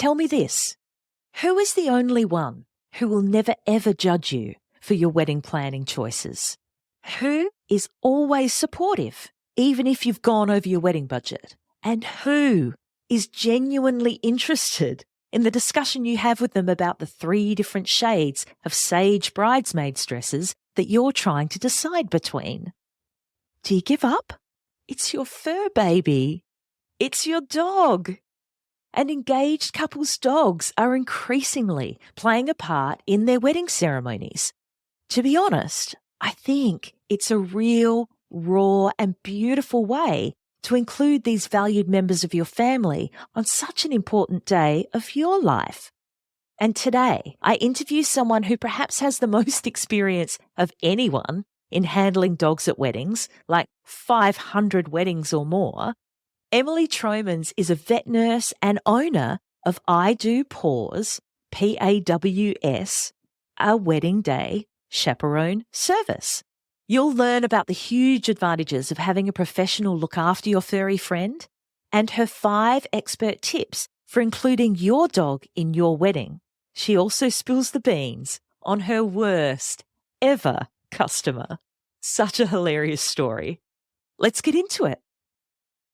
tell me this. Who is the only one who will never ever judge you for your wedding planning choices? Who is always supportive, even if you've gone over your wedding budget? And who is genuinely interested in the discussion you have with them about the 3 different shades of sage bridesmaids dresses that you're trying to decide between? Do you give up? It's your fur baby. It's your dog. And engaged couples' dogs are increasingly playing a part in their wedding ceremonies. To be honest, I think it's a real, raw and beautiful way to include these valued members of your family on such an important day of your life. And today, I interview someone who perhaps has the most experience of anyone in handling dogs at weddings, like 500 weddings or more. Emily Tromans is a vet nurse and owner of I Do Paws, Paws, a wedding day chaperone service. You'll learn about the huge advantages of having a professional look after your furry friend and her 5 expert tips for including your dog in your wedding. She also spills the beans on her worst ever customer. Such a hilarious story. Let's get into it.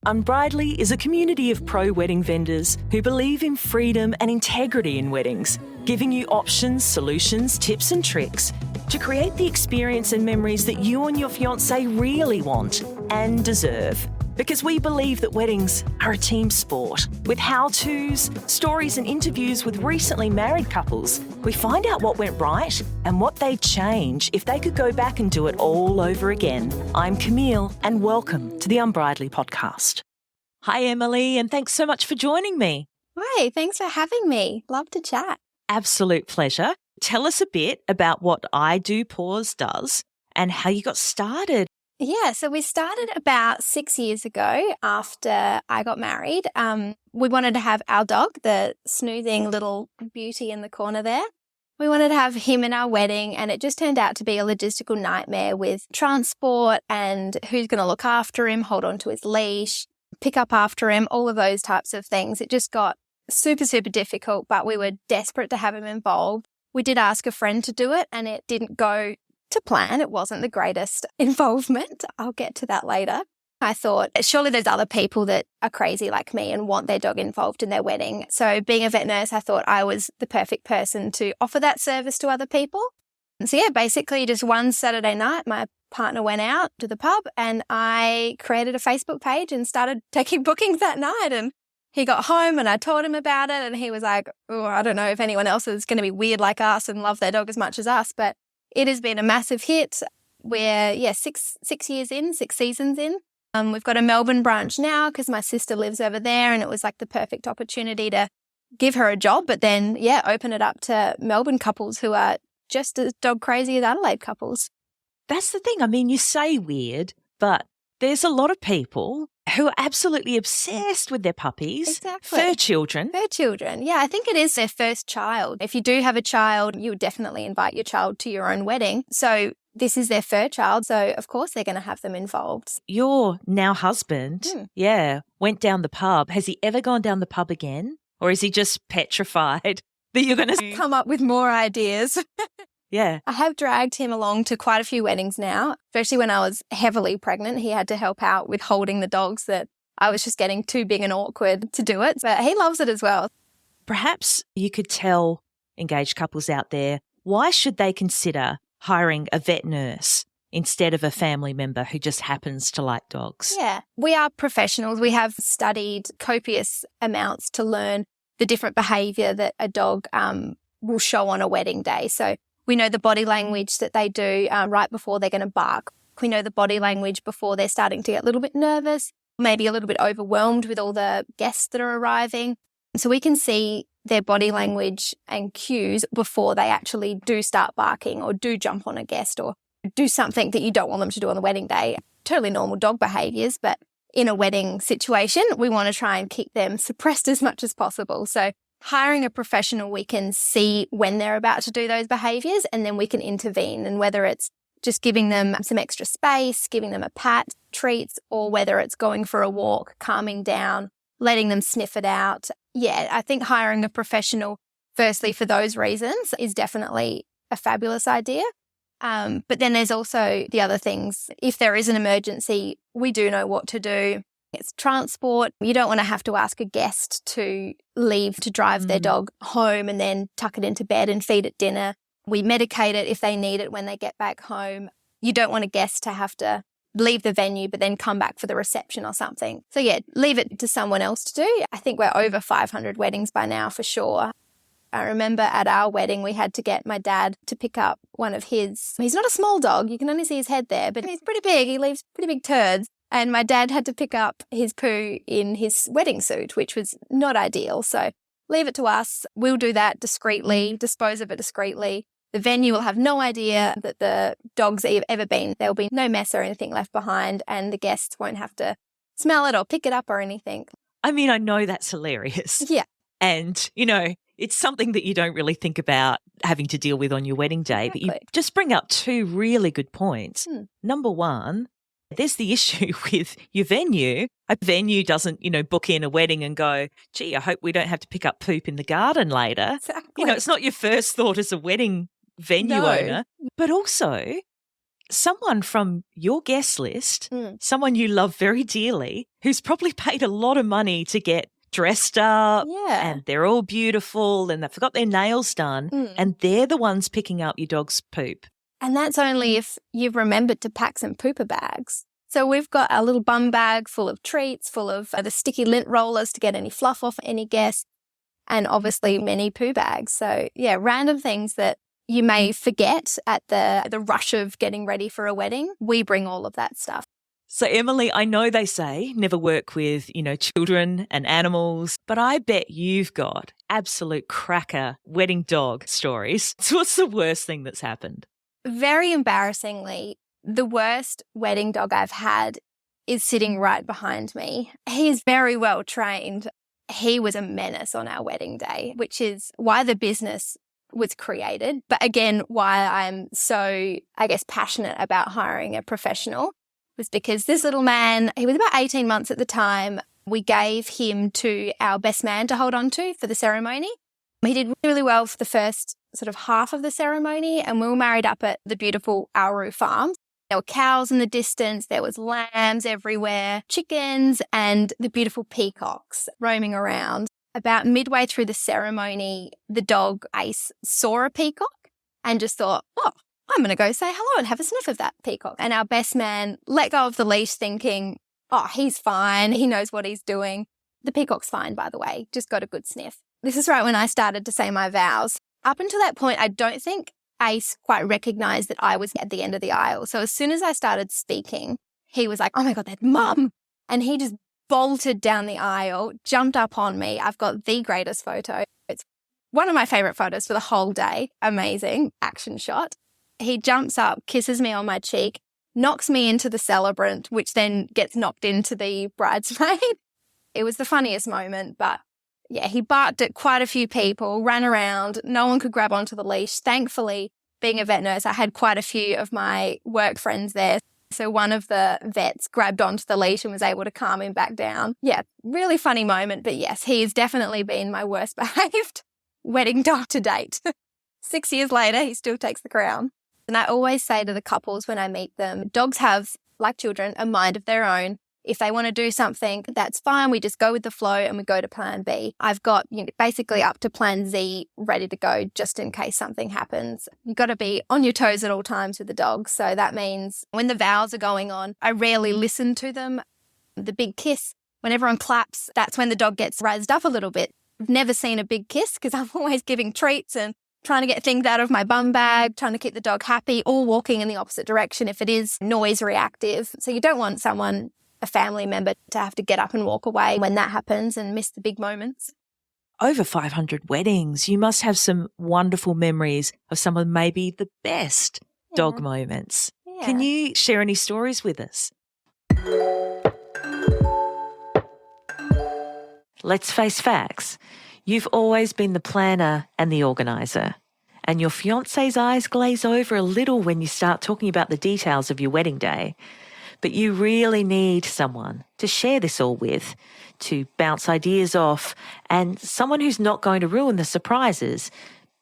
Unbridely is a community of pro-wedding vendors who believe in freedom and integrity in weddings, giving you options, solutions, tips and tricks to create the experience and memories that you and your fiancé really want and deserve. Because we believe that weddings are a team sport. With how-tos, stories and interviews with recently married couples, we find out what went right and what they'd change if they could go back and do it all over again. I'm Camille and welcome to the Unbridely podcast. Hi Emily, and thanks so much for joining me. Hi, thanks for having me. Love to chat. Absolute pleasure. Tell us a bit about what I Do Paws does and how you got started. Yeah, so we started about 6 years ago after I got married. We wanted to have our dog, the smoothing little beauty in the corner there. We wanted to have him in our wedding, and it just turned out to be a logistical nightmare with transport and who's going to look after him, hold on to his leash, pick up after him, all of those types of things. It just got super, super difficult, but we were desperate to have him involved. We did ask a friend to do it, and it didn't go to plan. It wasn't the greatest involvement. I'll get to that later. I thought, surely there's other people that are crazy like me and want their dog involved in their wedding. So being a vet nurse, I thought I was the perfect person to offer that service to other people. And so yeah, basically just one Saturday night, my partner went out to the pub and I created a Facebook page and started taking bookings that night. And he got home and I told him about it and he was like, oh, I don't know if anyone else is going to be weird like us and love their dog as much as us, but it has been a massive hit. We're, 6 years in, 6 seasons in. We've got a Melbourne branch now because my sister lives over there and it was like the perfect opportunity to give her a job, but then, open it up to Melbourne couples who are just as dog crazy as Adelaide couples. That's the thing. I mean, you say weird, but there's a lot of people who are absolutely obsessed with their puppies. Exactly. Fur children. Fur children. Yeah, I think it is their first child. If you do have a child, you would definitely invite your child to your own wedding. So this is their fur child. So, of course, they're going to have them involved. Your now husband, went down the pub. Has he ever gone down the pub again? Or is he just petrified that you're going to come up with more ideas? Yeah. I have dragged him along to quite a few weddings now, especially when I was heavily pregnant. He had to help out with holding the dogs that I was just getting too big and awkward to do it. But he loves it as well. Perhaps you could tell engaged couples out there, why should they consider hiring a vet nurse instead of a family member who just happens to like dogs? Yeah, we are professionals. We have studied copious amounts to learn the different behaviour that a dog will show on a wedding day. So we know the body language that they do right before they're going to bark. We know the body language before they're starting to get a little bit nervous, maybe a little bit overwhelmed with all the guests that are arriving. So we can see their body language and cues before they actually do start barking or do jump on a guest or do something that you don't want them to do on the wedding day. Totally normal dog behaviours, but in a wedding situation, we want to try and keep them suppressed as much as possible. So hiring a professional, we can see when they're about to do those behaviours and then we can intervene. And whether it's just giving them some extra space, giving them a pat, treats, or whether it's going for a walk, calming down, letting them sniff it out. Yeah, I think hiring a professional, firstly, for those reasons is definitely a fabulous idea. But then there's also the other things. If there is an emergency, we do know what to do. It's transport. You don't want to have to ask a guest to leave to drive their dog home and then tuck it into bed and feed it dinner. We medicate it if they need it when they get back home. You don't want a guest to have to leave the venue but then come back for the reception or something. So yeah, leave it to someone else to do. I think we're over 500 weddings by now for sure. I remember at our wedding, we had to get my dad to pick up one of his, he's not a small dog, you can only see his head there, but he's pretty big, he leaves pretty big turds. And my dad had to pick up his poo in his wedding suit, which was not ideal. So leave it to us. We'll do that discreetly, dispose of it discreetly. The venue will have no idea that the dog's ever been. There will be no mess or anything left behind, and the guests won't have to smell it or pick it up or anything. I mean, I know that's hilarious. Yeah. And, it's something that you don't really think about having to deal with on your wedding day, Exactly. but you just bring up two really good points. Number one, there's the issue with your venue. A venue doesn't, book in a wedding and go, gee, I hope we don't have to pick up poop in the garden later. Exactly. It's not your first thought as a wedding venue owner, but also someone from your guest list, someone you love very dearly, who's probably paid a lot of money to get dressed up and they're all beautiful and they've got their nails done and they're the ones picking up your dog's poop. And that's only if you've remembered to pack some pooper bags. So we've got a little bum bag full of treats, full of the sticky lint rollers to get any fluff off any guest, and obviously many poo bags. So yeah, random things that you may forget at the rush of getting ready for a wedding. We bring all of that stuff. So, Emily, I know they say never work with, children and animals, but I bet you've got absolute cracker wedding dog stories. So what's the worst thing that's happened? Very embarrassingly, the worst wedding dog I've had is sitting right behind me. He is very well trained. He was a menace on our wedding day, which is why the business was created. But again, why I'm so, passionate about hiring a professional was because this little man, he was about 18 months at the time. We gave him to our best man to hold on to for the ceremony. He did really well for the first sort of half of the ceremony, and we were married up at the beautiful aaaw farm. There were cows in the distance, there was lambs everywhere, chickens, and the beautiful peacocks roaming around. About midway through the ceremony, the dog Ace saw a peacock and just thought, I'm going to go say hello and have a sniff of that peacock. And our best man let go of the leash thinking, he's fine. He knows what he's doing. The peacock's fine, by the way, just got a good sniff. This is right when I started to say my vows. Up until that point, I don't think Ace quite recognized that I was at the end of the aisle. So as soon as I started speaking, he was like, oh my God, that's Mum. And he just bolted down the aisle, jumped up on me. I've got the greatest photo. It's one of my favorite photos for the whole day. Amazing action shot. He jumps up, kisses me on my cheek, knocks me into the celebrant, which then gets knocked into the bridesmaid. It was the funniest moment, but yeah, he barked at quite a few people, ran around. No one could grab onto the leash. Thankfully, being a vet nurse, I had quite a few of my work friends there. So one of the vets grabbed onto the leash and was able to calm him back down. Yeah, really funny moment. But yes, he's definitely been my worst behaved wedding dog to date. 6 years later, he still takes the crown. And I always say to the couples when I meet them, dogs have, like children, a mind of their own. If they want to do something, that's fine. We just go with the flow and we go to plan B. I've got basically up to plan Z ready to go just in case something happens. You've got to be on your toes at all times with the dog. So that means when the vows are going on, I rarely listen to them. The big kiss, when everyone claps, that's when the dog gets raised up a little bit. I've never seen a big kiss because I'm always giving treats and trying to get things out of my bum bag, trying to keep the dog happy, or walking in the opposite direction if it is noise reactive. So you don't want someone, a family member, to have to get up and walk away when that happens and miss the big moments. Over 500 weddings. You must have some wonderful memories of some of maybe the best dog moments. Yeah. Can you share any stories with us? Let's face facts. You've always been the planner and the organiser, and your fiancé's eyes glaze over a little when you start talking about the details of your wedding day. but you really need someone to share this all with, to bounce ideas off, and someone who's not going to ruin the surprises,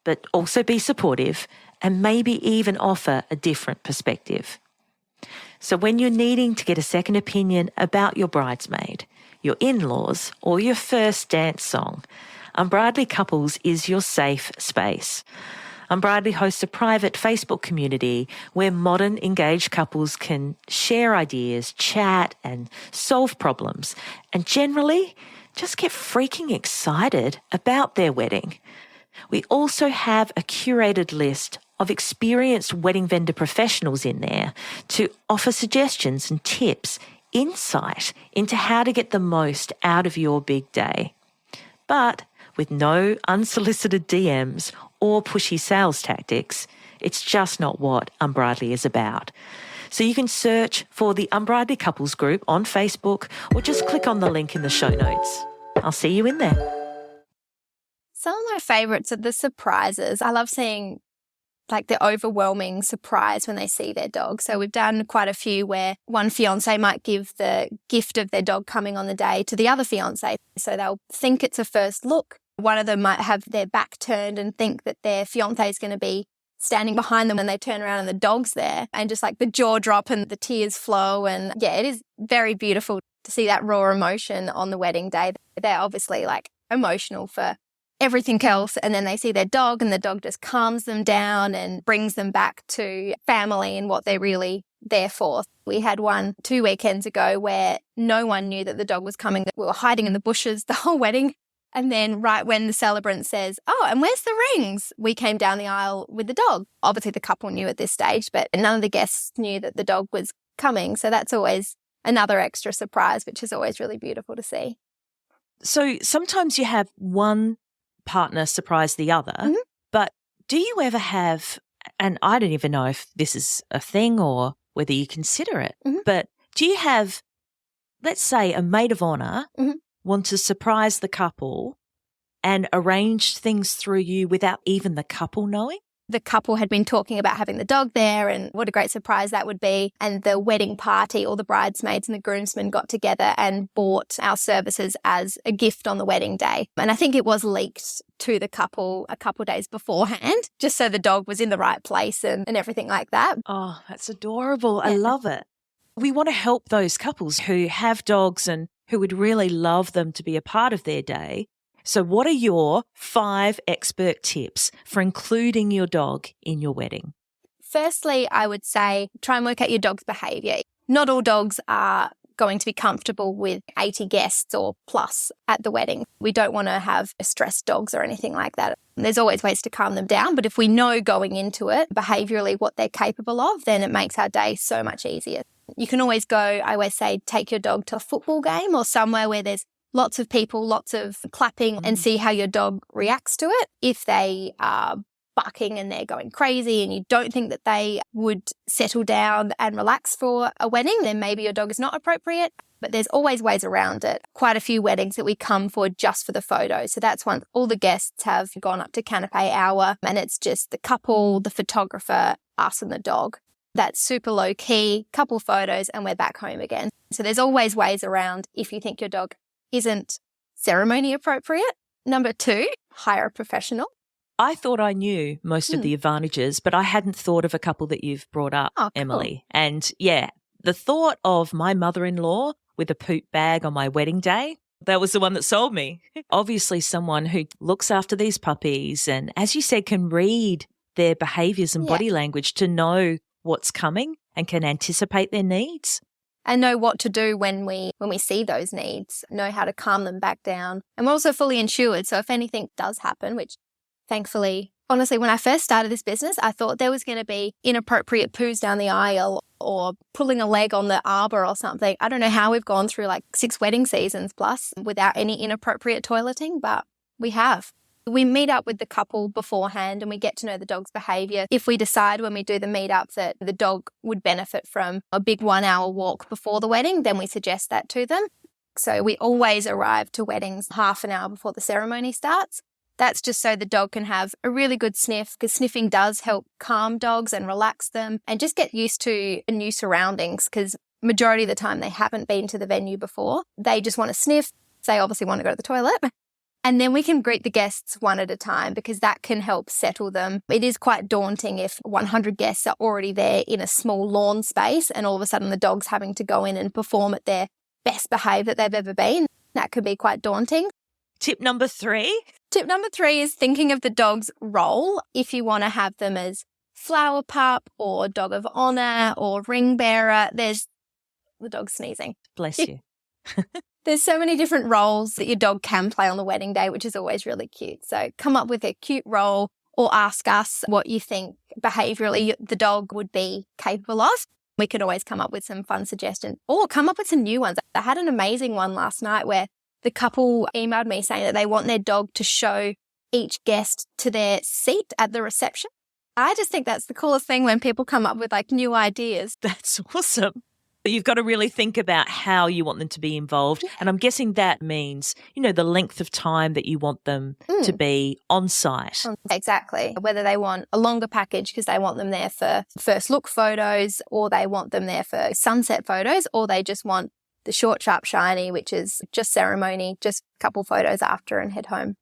but also be supportive and maybe even offer a different perspective. So when you're needing to get a second opinion about your bridesmaid, your in-laws, or your first dance song, Unbridely Couples is your safe space. Unbridely hosts a private Facebook community where modern engaged couples can share ideas, chat and solve problems, and generally just get freaking excited about their wedding. We also have a curated list of experienced wedding vendor professionals in there to offer suggestions and tips, insight into how to get the most out of your big day. But with no unsolicited DMs or pushy sales tactics, it's just not what Unbridely is about. So you can search for the Unbridely Couples group on Facebook or just click on the link in the show notes. I'll see you in there. Some of my favourites are the surprises. I love seeing like the overwhelming surprise when they see their dog. So we've done quite a few where one fiance might give the gift of their dog coming on the day to the other fiance. So they'll think it's a first look. One of them might have their back turned and think that their fiance is going to be standing behind them when they turn around and the dog's there, and just like the jaw drop and the tears flow. And yeah, it is very beautiful to see that raw emotion on the wedding day. They're obviously like emotional for everything else, and then they see their dog and the dog just calms them down and brings them back to family and what they're really there for. We had one 2 weekends ago where no one knew that the dog was coming. We were hiding in the bushes the whole wedding. And then right when the celebrant says, "Oh, and where's the rings?" we came down the aisle with the dog. Obviously the couple knew at this stage, but none of the guests knew that the dog was coming. So that's always another extra surprise, which is always really beautiful to see. So sometimes you have one partner surprise the other, but do you ever have, and I don't even know if this is a thing or whether you consider it, but do you have, let's say, a maid of honour want to surprise the couple and arrange things through you without even the couple knowing? The couple had been talking about having the dog there and what a great surprise that would be. And the wedding party, all the bridesmaids and the groomsmen got together and bought our services as a gift on the wedding day. And I think it was leaked to the couple a couple of days beforehand, just so the dog was in the right place and everything like that. Oh, that's adorable. Yeah. I love it. We want to help those couples who have dogs and who would really love them to be a part of their day. So what are your 5 expert tips for including your dog in your wedding? Firstly, I would say try and work out your dog's behaviour. Not all dogs are going to be comfortable with 80 guests or plus at the wedding. We don't want to have stressed dogs or anything like that. There's always ways to calm them down, but if we know going into it behaviourally what they're capable of, then it makes our day so much easier. You can always go, I always say, take your dog to a football game or somewhere where there's lots of people, lots of clapping, and see how your dog reacts to it. If they are barking and they're going crazy and you don't think that they would settle down and relax for a wedding, then maybe your dog is not appropriate. But there's always ways around it. Quite a few weddings that we come for just for the photo. So that's once all the guests have gone up to canapé hour and it's just the couple, the photographer, us and the dog. That's super low key, couple photos and we're back home again. So there's always ways around if you think your dog isn't ceremony appropriate. Number 2, hire a professional. I thought I knew most of the advantages, but I hadn't thought of a couple that you've brought up, cool. Emily. And yeah, the thought of my mother-in-law with a poop bag on my wedding day, that was the one that sold me. Obviously someone who looks after these puppies and, as you said, can read their behaviours and body language to know what's coming and can anticipate their needs. And know what to do when we see those needs, know how to calm them back down. And we're also fully insured. So if anything does happen, which thankfully, honestly, when I first started this business, I thought there was going to be inappropriate poos down the aisle or pulling a leg on the arbor or something. I don't know how we've gone through like 6 wedding seasons plus without any inappropriate toileting, but we have. We meet up with the couple beforehand and we get to know the dog's behaviour. If we decide when we do the meet-up that the dog would benefit from a big 1-hour walk before the wedding, then we suggest that to them. So we always arrive to weddings half an hour before the ceremony starts. That's just so the dog can have a really good sniff, because sniffing does help calm dogs and relax them and just get used to new surroundings, because majority of the time they haven't been to the venue before. They just want to sniff. They obviously want to go to the toilet. And then we can greet the guests one at a time because that can help settle them. It is quite daunting if 100 guests are already there in a small lawn space and all of a sudden the dog's having to go in and perform at their best behaved that they've ever been. That could be quite daunting. Tip number 3? Tip number 3 is thinking of the dog's role. If you want to have them as flower pup or dog of honor or ring bearer, there's the dog sneezing. Bless you. There's so many different roles that your dog can play on the wedding day, which is always really cute. So come up with a cute role or ask us what you think behaviourally the dog would be capable of. We could always come up with some fun suggestions or come up with some new ones. I had an amazing one last night where the couple emailed me saying that they want their dog to show each guest to their seat at the reception. I just think that's the coolest thing when people come up with like new ideas. That's awesome. But you've got to really think about how you want them to be involved. And I'm guessing that means, the length of time that you want them to be on site. Exactly. Whether they want a longer package because they want them there for first look photos or they want them there for sunset photos or they just want the short, sharp, shiny, which is just ceremony, just a couple photos after and head home.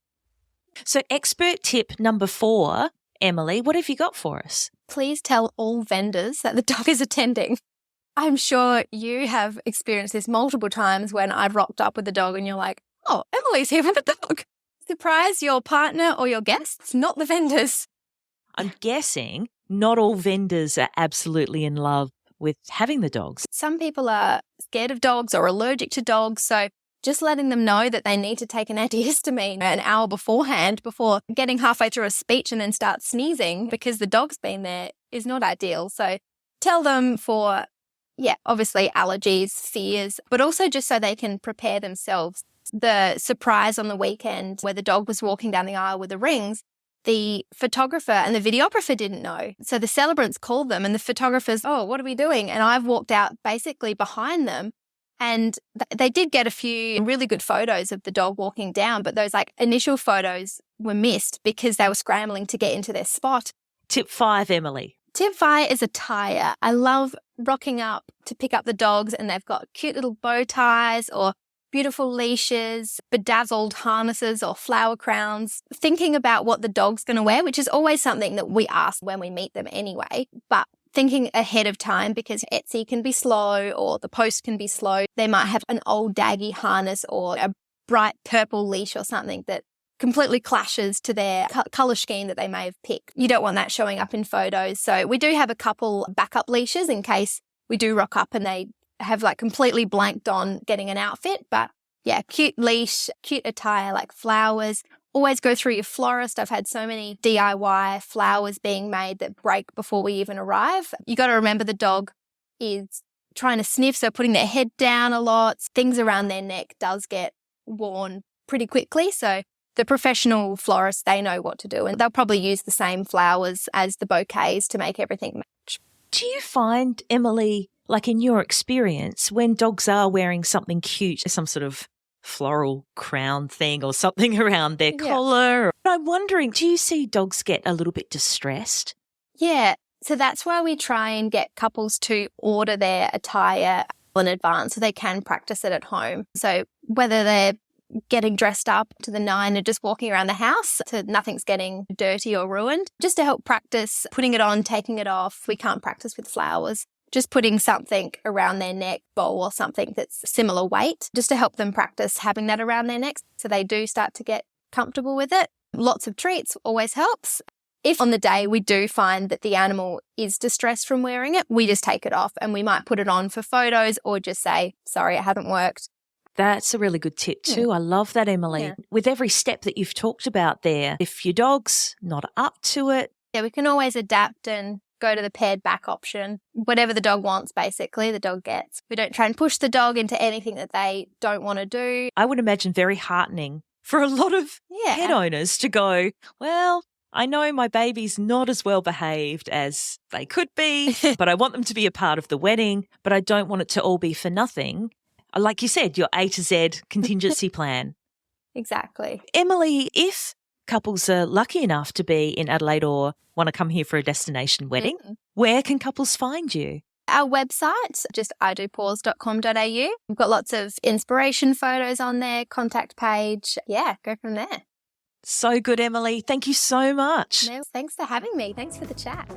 So expert tip number 4, Emily, what have you got for us? Please tell all vendors that the dog is attending. I'm sure you have experienced this multiple times when I've rocked up with the dog and you're like, oh, Emily's here with the dog. Surprise your partner or your guests, not the vendors. I'm guessing not all vendors are absolutely in love with having the dogs. Some people are scared of dogs or allergic to dogs, so just letting them know that they need to take an antihistamine an hour beforehand before getting halfway through a speech and then start sneezing because the dog's been there is not ideal. So tell them for obviously allergies, fears, but also just so they can prepare themselves. The surprise on the weekend where the dog was walking down the aisle with the rings, the photographer and the videographer didn't know. So the celebrants called them and the photographers, oh, what are we doing? And I've walked out basically behind them and they did get a few really good photos of the dog walking down, but those initial photos were missed because they were scrambling to get into their spot. Tip 5, Emily. Tip 5 is attire. I love rocking up to pick up the dogs and they've got cute little bow ties or beautiful leashes, bedazzled harnesses or flower crowns, thinking about what the dog's going to wear, which is always something that we ask when we meet them anyway, but thinking ahead of time because Etsy can be slow or the post can be slow. They might have an old daggy harness or a bright purple leash or something that completely clashes to their colour scheme that they may have picked. You don't want that showing up in photos. So we do have a couple backup leashes in case we do rock up and they have completely blanked on getting an outfit. But cute leash, cute attire like flowers. Always go through your florist. I've had so many DIY flowers being made that break before we even arrive. You got to remember the dog is trying to sniff, so putting their head down a lot. Things around their neck does get worn pretty quickly. So the professional florists, they know what to do and they'll probably use the same flowers as the bouquets to make everything match. Do you find, Emily, in your experience, when dogs are wearing something cute, some sort of floral crown thing or something around their collar, I'm wondering, do you see dogs get a little bit distressed? Yeah, so that's why we try and get couples to order their attire in advance so they can practice it at home. So whether they're getting dressed up to the nine and just walking around the house so nothing's getting dirty or ruined, just to help practice putting it on, taking it off. We can't practice with flowers. Just putting something around their neck, bowl or something that's similar weight, just to help them practice having that around their necks so they do start to get comfortable with it. Lots of treats always helps. If on the day we do find that the animal is distressed from wearing it, we just take it off and we might put it on for photos or just say, sorry, it hasn't worked. That's a really good tip too. I love that, Emily. Yeah. With every step that you've talked about there, if your dog's not up to it. We can always adapt and go to the pared back option. Whatever the dog wants, basically, the dog gets. We don't try and push the dog into anything that they don't want to do. I would imagine very heartening for a lot of pet owners to go, well, I know my baby's not as well behaved as they could be, but I want them to be a part of the wedding, but I don't want it to all be for nothing. Like you said, your A to Z contingency plan. Exactly. Emily, if couples are lucky enough to be in Adelaide or want to come here for a destination wedding, where can couples find you? our website, just idopaws.com.au. We've got lots of inspiration photos on there, contact page. Yeah, go from there. So good, Emily. Thank you so much. No, thanks for having me. Thanks for the chat.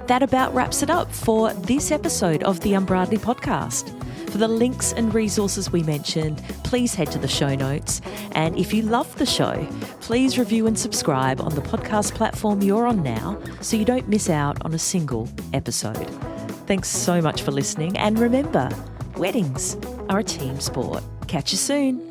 That about wraps it up for this episode of the Unbridely podcast. For the links and resources we mentioned, please head to the show notes. And if you love the show, please review and subscribe on the podcast platform you're on now so you don't miss out on a single episode. Thanks so much for listening. And remember, weddings are a team sport. Catch you soon.